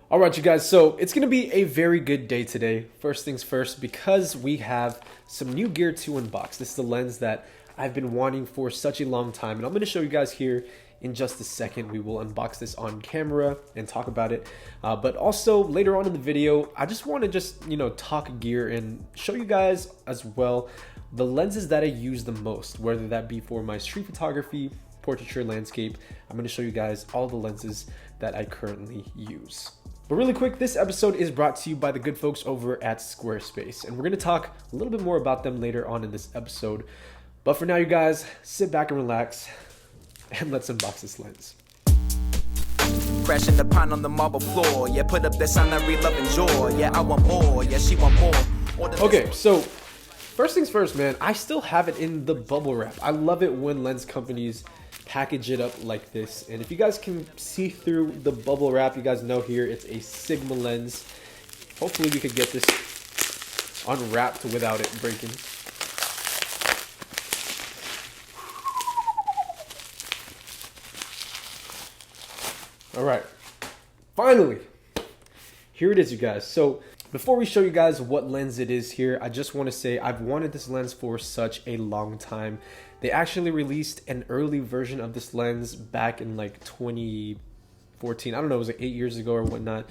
All right, you guys, so it's going to be a very good day today. First things first, because we have some new gear to unbox. This is the lens that I've been wanting for such a long time, and I'm going to show you guys here in just a second. We will unbox this on camera and talk about it. But also later on in the video, I just want to talk gear and show you guys as well the lenses that I use the most, whether that be for my street photography, portraiture, landscape. I'm going to show you guys all the lenses that I currently use. But really quick, this episode is brought to you by the good folks over at Squarespace, and we're going to talk a little bit more about them later on in this episode. But for now, you guys, sit back and relax, and let's unbox this lens. Crashing the pine on the marble floor. Yeah, put up that sign that read love and joy. Yeah, I want more. Yeah, she want more. Okay, so first things first, man, I still have it in the bubble wrap. I love it when lens companies package it up like this. And if you guys can see through the bubble wrap, you guys know here it's a Sigma lens. Hopefully we could get this unwrapped without it breaking. All right, finally, here it is, you guys. So before we show you guys what lens it is here, I just want to say I've wanted this lens for such a long time. They actually released an early version of this lens back in like 2014. I don't know, it was like 8 years ago or whatnot.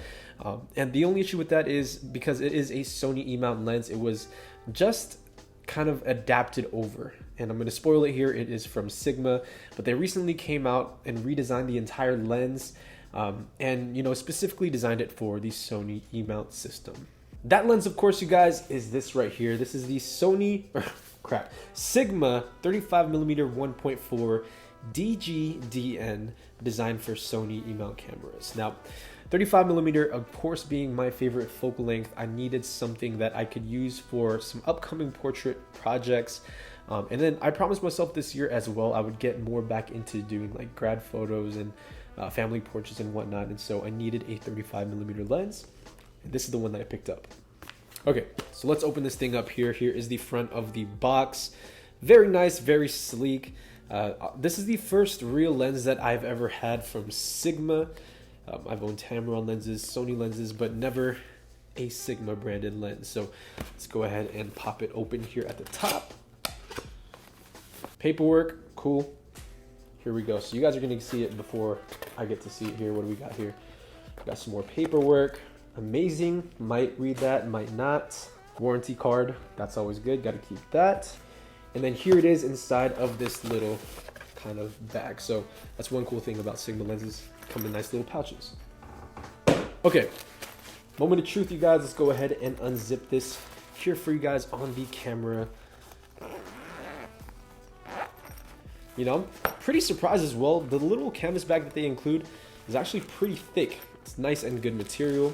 And the only issue with that is because it is a Sony E mount lens, it was just kind of adapted over. And I'm going to spoil it here. It is from Sigma, but they recently came out and redesigned the entire lens. And specifically designed it for the Sony E mount system. That lens, of course, you guys, is this right here. This is the Sigma 35mm 1.4 DGDN, designed for Sony E mount cameras. Now, 35mm, of course, being my favorite focal length, I needed something that I could use for some upcoming portrait projects. And then I promised myself this year as well, I would get more back into doing like grad photos and family portraits and whatnot. And so I needed a 35mm lens. And this is the one that I picked up. Okay, so let's open this thing up here. Here is the front of the box. Very nice, very sleek. This is the first real lens that I've ever had from Sigma. I've owned Tamron lenses, Sony lenses, but never a Sigma branded lens. So let's go ahead and pop it open here at the top. Paperwork, cool. Here we go. So you guys are going to see it before I get to see it here. What do we got here? We got some more paperwork. Amazing. Might read that, might not. Warranty card. That's always good. Got to keep that. And then here it is inside of this little kind of bag. So that's one cool thing about Sigma lenses. Come in nice little pouches. Okay. Moment of truth, you guys. Let's go ahead and unzip this here for you guys on the camera. I'm pretty surprised as well. The little canvas bag that they include is actually pretty thick. It's nice and good material.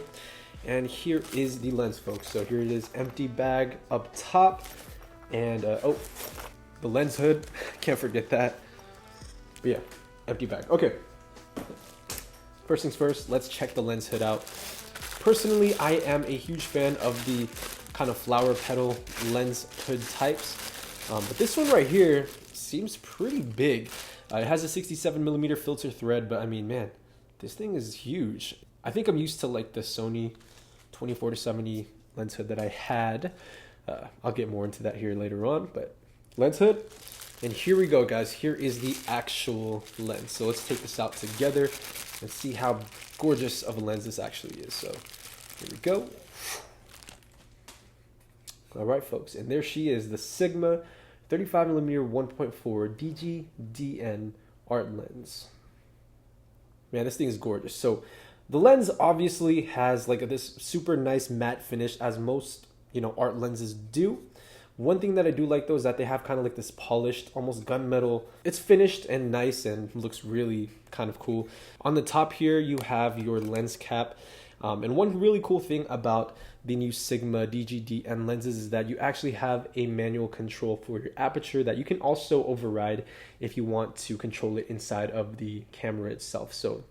And here is the lens, folks. So here it is, empty bag up top. And, the lens hood. Can't forget that. But yeah, empty bag. Okay. First things first, let's check the lens hood out. Personally, I am a huge fan of the kind of flower petal lens hood types. But this one right here seems pretty big. It has a 67mm filter thread, but I mean, man, this thing is huge. I think I'm used to like the Sony 24-70 lens hood that I had. I'll get more into that here later on, but lens hood. And here we go, guys. Here is the actual lens. So let's take this out together and see how gorgeous of a lens this actually is. So here we go. All right, folks, and there she is, the Sigma 35mm 1.4 DGDN art lens. Man, this thing is gorgeous. So the lens obviously has like this super nice matte finish, as most art lenses do. One thing that I do like though is that they have kind of like this polished, almost gunmetal. It's finished and nice and looks really kind of cool. On the top here you have your lens cap. And one really cool thing about the new Sigma DGDN lenses is that you actually have a manual control for your aperture that you can also override if you want to control it inside of the camera itself. So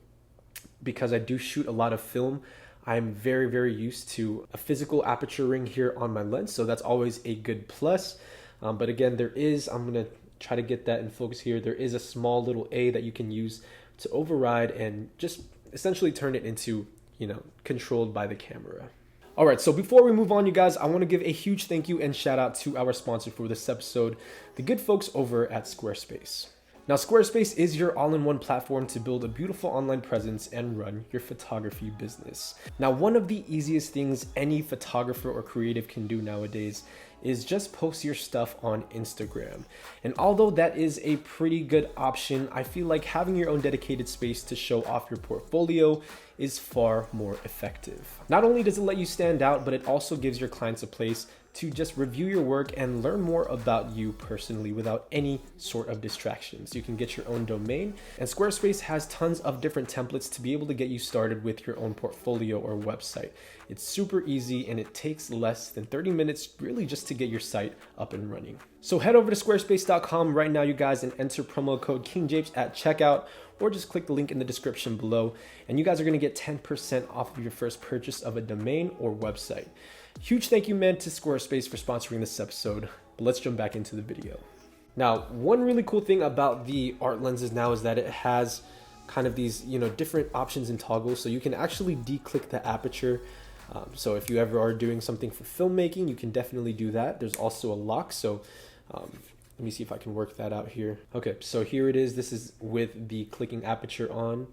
because I do shoot a lot of film, I'm very, very used to a physical aperture ring here on my lens. So that's always a good plus. But again, I'm going to try to get that in focus here. There is a small little A that you can use to override and just essentially turn it into controlled by the camera. All right, so before we move on, you guys, I want to give a huge thank you and shout out to our sponsor for this episode, the good folks over at Squarespace. Now, Squarespace is your all-in-one platform to build a beautiful online presence and run your photography business. Now, one of the easiest things any photographer or creative can do nowadays is just post your stuff on Instagram. And although that is a pretty good option, I feel like having your own dedicated space to show off your portfolio is far more effective. Not only does it let you stand out, but it also gives your clients a place to just review your work and learn more about you personally without any sort of distractions. You can get your own domain, and Squarespace has tons of different templates to be able to get you started with your own portfolio or website. It's super easy and it takes less than 30 minutes really just to get your site up and running. So head over to squarespace.com right now, you guys, and enter promo code KingJapes at checkout, or just click the link in the description below, and you guys are gonna get 10% off of your first purchase of a domain or website. Huge thank you, man, to Squarespace for sponsoring this episode, but let's jump back into the video. Now, one really cool thing about the art lenses now is that it has kind of these, different options and toggles, so you can actually declick the aperture. So if you ever are doing something for filmmaking, you can definitely do that. There's also a lock, so let me see if I can work that out here. Okay, so here it is. This is with the clicking aperture on.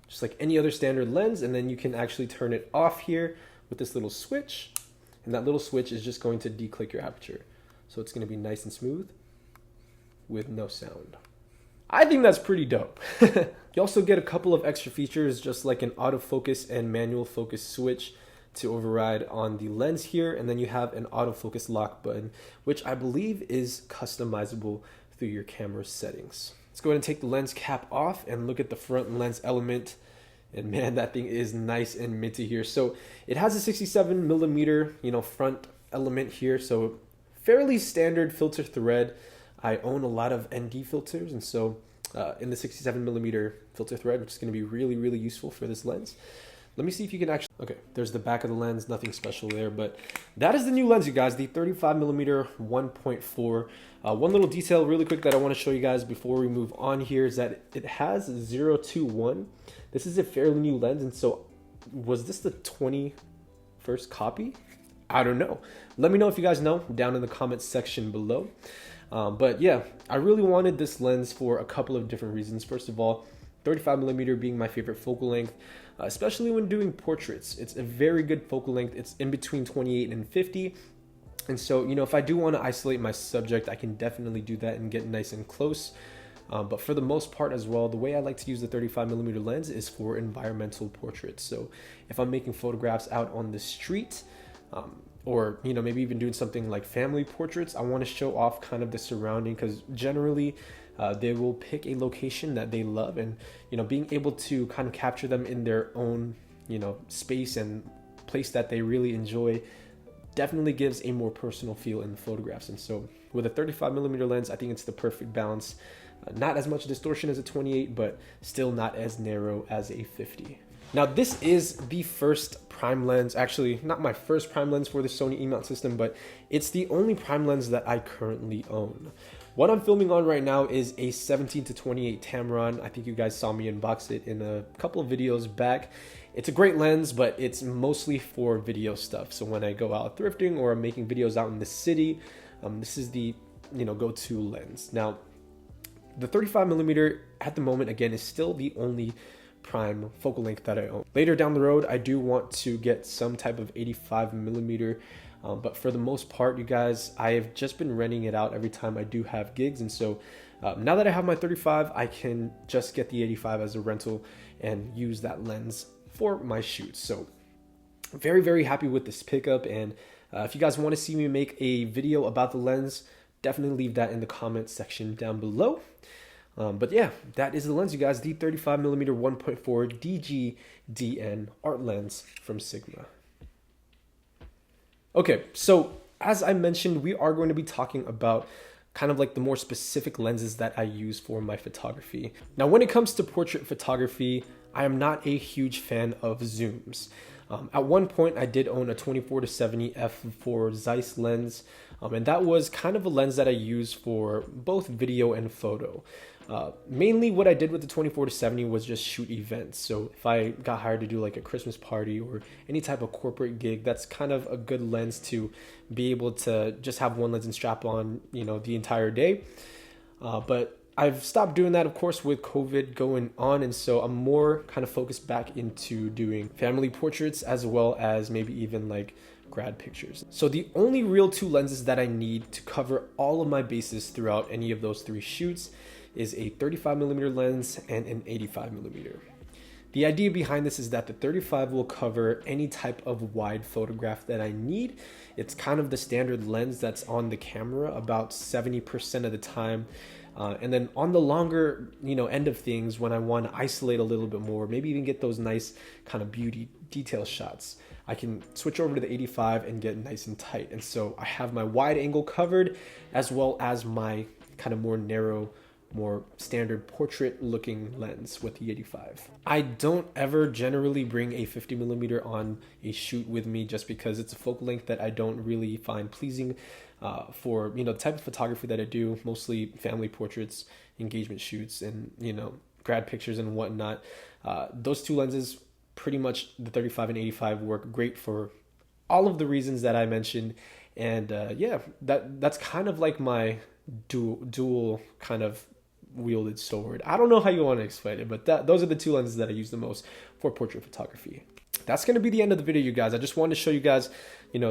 Just like any other standard lens, and then you can actually turn it off here with this little switch, and that little switch is just going to declick your aperture. So it's going to be nice and smooth with no sound. I think that's pretty dope. You also get a couple of extra features, just like an autofocus and manual focus switch to override on the lens here, and then you have an autofocus lock button, which I believe is customizable through your camera settings. Let's go ahead and take the lens cap off and look at the front lens element. And man, that thing is nice and minty here. So it has a 67 millimeter, front element here. So fairly standard filter thread. I own a lot of ND filters, and so in the 67 millimeter filter thread, which is going to be really, really useful for this lens. Let me see if you can actually, okay, there's the back of the lens, nothing special there, but that is the new lens, you guys, the 35 millimeter 1.4. One little detail really quick that I want to show you guys before we move on here is that it has 021. This is a fairly new lens, and so was this the 21st copy? I don't know. Let me know if you guys know down in the comments section below. But yeah, I really wanted this lens for a couple of different reasons. First of all, 35 millimeter being my favorite focal length, especially when doing portraits. It's a very good focal length. It's in between 28 and 50. And so, if I do want to isolate my subject, I can definitely do that and get nice and close. But for the most part as well, the way I like to use the 35 millimeter lens is for environmental portraits. So if I'm making photographs out on the street, or maybe even doing something like family portraits, I want to show off kind of the surrounding, because generally they will pick a location that they love, and being able to kind of capture them in their own space and place that they really enjoy definitely gives a more personal feel in the photographs. And so with a 35 millimeter lens, I think it's the perfect balance. Not as much distortion as a 28, but still not as narrow as a 50. Now, this is the first prime lens, actually not my first prime lens for the Sony E mount system, but it's the only prime lens that I currently own. What I'm filming on right now is a 17-28 Tamron. I think you guys saw me unbox it in a couple of videos back. It's a great lens, but it's mostly for video stuff. So when I go out thrifting or I'm making videos out in the city, this is the go-to lens. Now, the 35 millimeter at the moment, again, is still the only prime focal length that I own. Later down the road, I do want to get some type of 85 millimeter, but for the most part, you guys, I have just been renting it out every time I do have gigs. And so now that I have my 35, I can just get the 85 as a rental and use that lens for my shoots. So very, very happy with this pickup. And if you guys want to see me make a video about the lens, definitely leave that in the comments section down below. But yeah, that is the lens, you guys, the 35 millimeter 1.4 DG-DN art lens from Sigma. Okay, so as I mentioned, we are going to be talking about kind of like the more specific lenses that I use for my photography. Now, when it comes to portrait photography, I am not a huge fan of zooms. At one point, I did own a 24-70 f4 Zeiss lens, and that was kind of a lens that I use for both video and photo. Mainly what I did with the 24-70 was just shoot events. So if I got hired to do like a Christmas party or any type of corporate gig, that's kind of a good lens to be able to just have one lens and strap on, the entire day. But I've stopped doing that, of course, with COVID going on. And so I'm more kind of focused back into doing family portraits as well as maybe even like grad pictures. So the only real two lenses that I need to cover all of my bases throughout any of those three shoots is a 35mm lens and an 85mm. The idea behind this is that the 35 will cover any type of wide photograph that I need. It's kind of the standard lens that's on the camera about 70% of the time. And then on the longer, end of things, when I want to isolate a little bit more, maybe even get those nice kind of beauty detail shots, I can switch over to the 85 and get nice and tight. And so I have my wide angle covered as well as my kind of more narrow, more standard portrait looking lens with the 85. I don't ever generally bring a 50mm on a shoot with me just because it's a focal length that I don't really find pleasing for the type of photography that I do, mostly family portraits, engagement shoots, and grad pictures and whatnot. Those two lenses, pretty much the 35 and 85, work great for all of the reasons that I mentioned. And that's kind of like my dual kind of wielded sword. I don't know how you want to explain it, but those are the two lenses that I use the most for portrait photography. That's going to be the end of the video, you guys. I just wanted to show you guys,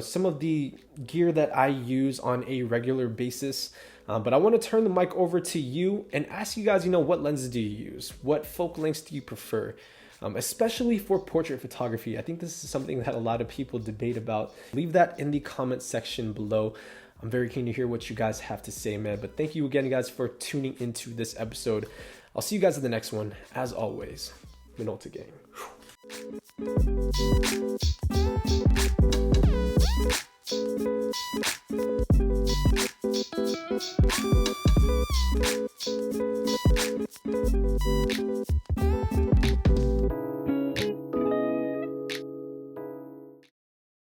some of the gear that I use on a regular basis. But I want to turn the mic over to you and ask you guys, what lenses do you use? What focal lengths do you prefer? Especially for portrait photography. I think this is something that a lot of people debate about. Leave that in the comment section below. I'm very keen to hear what you guys have to say, man. But thank you again, guys, for tuning into this episode. I'll see you guys in the next one. As always, Minolta Gang.